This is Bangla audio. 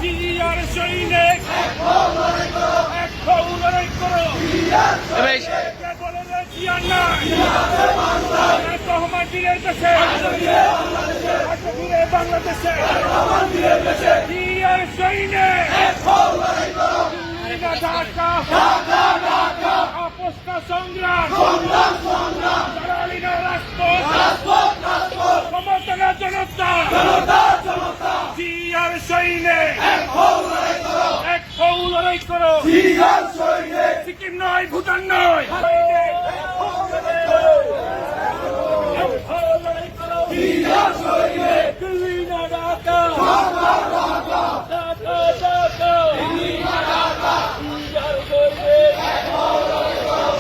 জিয়ার সৈনিক এক হও লড়াই করো। কে বলে রে জিয়ার নাই রহমান বীরের দেশে বাংলাদেশে জিয়ার সৈনিক ঢাকা আপোষ का সংগ্রাম রাজপথ ক্ষমতা জনতা জিয়ার সৈনিক এক হও লড়াই করো। সিকিম নয়, ভুটান নয়, দিল্লি না ঢাকা, ঢাকা ঢাকা, জিয়ার সৈনিক এক হও লড়াই করো।